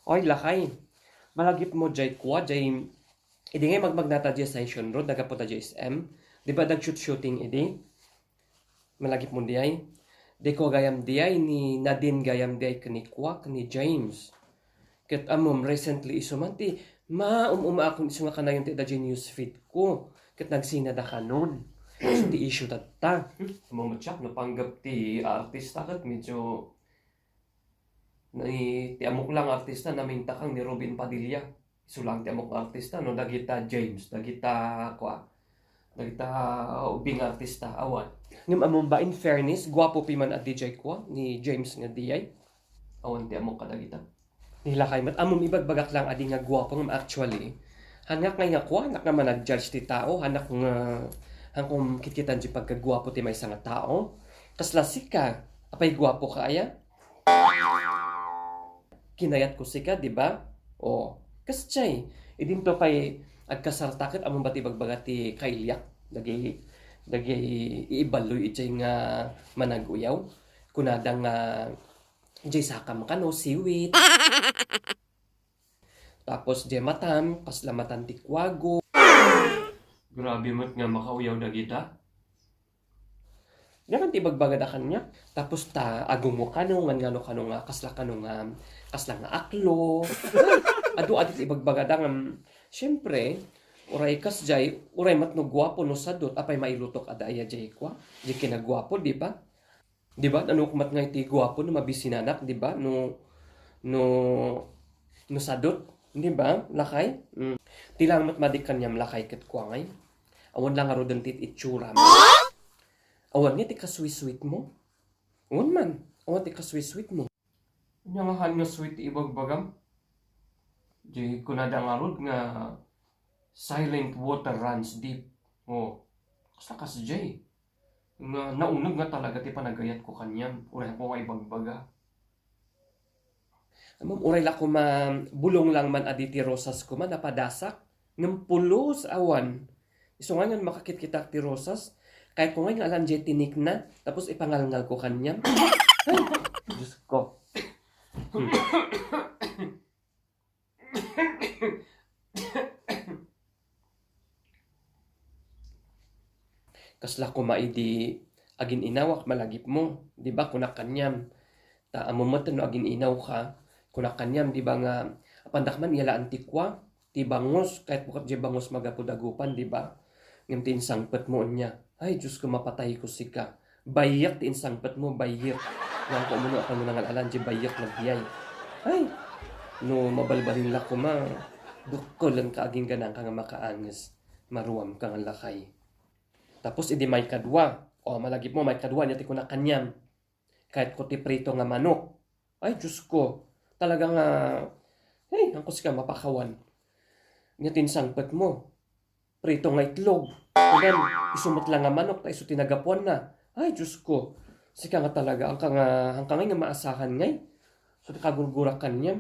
Oy, lakay. Malagip mo jay kwa, jay... Idi ngay magmagnata jay Station Road, nagapunta jay SM. Di ba nag-shoot-shooting idi? Malagip mo di ay. Di ko gayam di ay, ni Nadine gayam di ay kanikwa, kani James. Kat amom recently isumanti, akong iso nga kanayon ti da jay newsfeed ko. Kat nagsinada ka nun. So ti issue tatta. Mamatsak, napanggap ti artista kat medyo... ti amok lang artista na mintakang ni Robin Padilla. Isulang ti amok artista no dagita James, dagita ubing artista awan. Ngem among ba in fairness, gwapo pi man at DJ kwa ni James nga diyay. Awan ti amok kadagita. Nila kay mat among ibagbagak lang adi nga gwapo ngem actually. Hanak nga kwa hanak nga manag-judge ti tao, hanak nga hangkong kitkitan di pagkagwapo ti may nga tao. Kaslasik ka, apay gwapo ka aya? Kinayat ko sika, di ba? O, kaschay. Idin to pa'y agkasartakit among bati bagbaga ti kailyak. Dagi iibaloy ijay nga managuyaw. Kunada nga ijay sakam ka no, siwit. Tapos jay matam, kaslamatan ti kwago. Grabe mat nga makauyaw na kita. Naman ti bagbagada kanya. Tapos ta agum mo kano nga kasla nga aklo. Adu adit ibagbagada nga syempre uray kas jay uray matno gwapo no sadot apay mailutok adaya jay kwa. Jay kinagwapo di ba? Di ba? Ano kumat nga iti gwapo no mabisinanak di ba? No sadot di ba? Lakay. Tilang mat madikan nyam lakay ket kwa ngay. Awan lang aro tit itsura. Awan niya ti ka-sweet mo. Awan man. Awan ti ka-sweet mo. Nangahan nga sweet ibagbagam. Di kunada nga rod nga silent water runs deep. O, kasta kas jay. Nga naunag nga talaga ti panagayat ko kanyang. Uray ko nga ibagbaga. Amam uray la ko bulong lang man aditi rosas ko man napadasak. Ngam pulos awan. Iso nga makakit kita ti rosas. Kahit kung ngayon alam dyan tinik na, tapos ipangalngal ko kanya. Ay, Diyos ko. Kasla ko maidi agin inawak malagip mo. Di ba kunak kanyam. Ta amumatan no agin inaw ka. Kunak kanyam, di ba nga apandakman yala antikwa. Ti bangos, kahit bukat di bangos magapudagupan, di ba? Ngam tinsangpet mo niya. Ay, Diyos ko, mapatay ko sika. Bayak, tiinsangpet mo, bayak. Nga ko muna ako muna ngalalan, di bayak na biyay. Ay, no, mabalbalin la ko ma. Dukko lang kaaging ganang kang makaangas. Maruam kang lakay. Tapos, idi may kadwa. O, malagip mo, may kadwa, niya ti ko na kanyam. Kahit ko ti prito nga manok. Ay, Diyos ko, talaga nga, ay, ang kusika, mapakawan. Niya tinsangpet mo. Prito nga itlog. Kagan, isumot lang nga manok, tayo tinagapuan na. Ay, Diyos ko. Sika nga talaga, ang kangay nga maasahan ngay. So, kagurgurakan niya.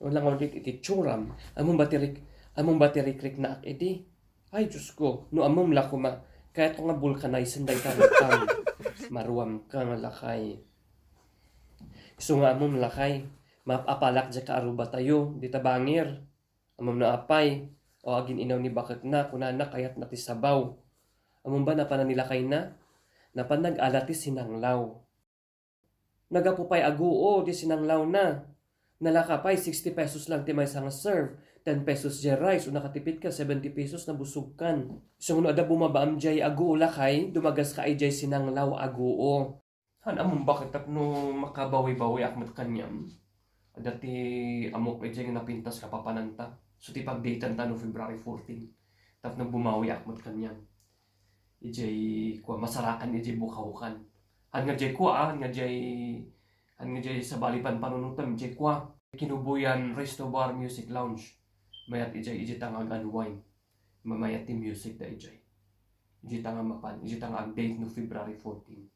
Walang ulit ititsuram. Among batirik na akidi. Ay, Diyos ko. No, among lakuma. Kahit ko nga vulcanizing day tarutang. Maruam ka nga lakay. So nga among lakay. Mapapalak dya ka aruba tayo. Di tabangir. Among naapay. O agin inaw ni bakit na, kunana kayat nati sabaw. Among ba napananilakay na? Napanag-alati sinanglaw. Nagapupay aguo, di sinanglaw na. Nalakapay, 60 pesos lang ti may nga serve. 10 pesos jay rice, o nakatipid ka, 70 pesos na busugkan. So nga ada bumabaam jay aguo lakay, dumagas ka ay jay sinanglaw aguo. Han, among bakit no makabawi-bawi akmat kanyam? Dati amok ay jay napintas ka papananta. So, ti pag-datean ta no February 14. Tapos nang bumawi akmat kanyan. Ijay, masarakan ijay bukahukan. Han nga jay sa balipan panunutan, ijay kinubuyan Resto Bar Music Lounge. Mayat ijay tangag unwind. Mamayat ti music da ijay. Ijay tangag mapan, ijay tangag date no February 14.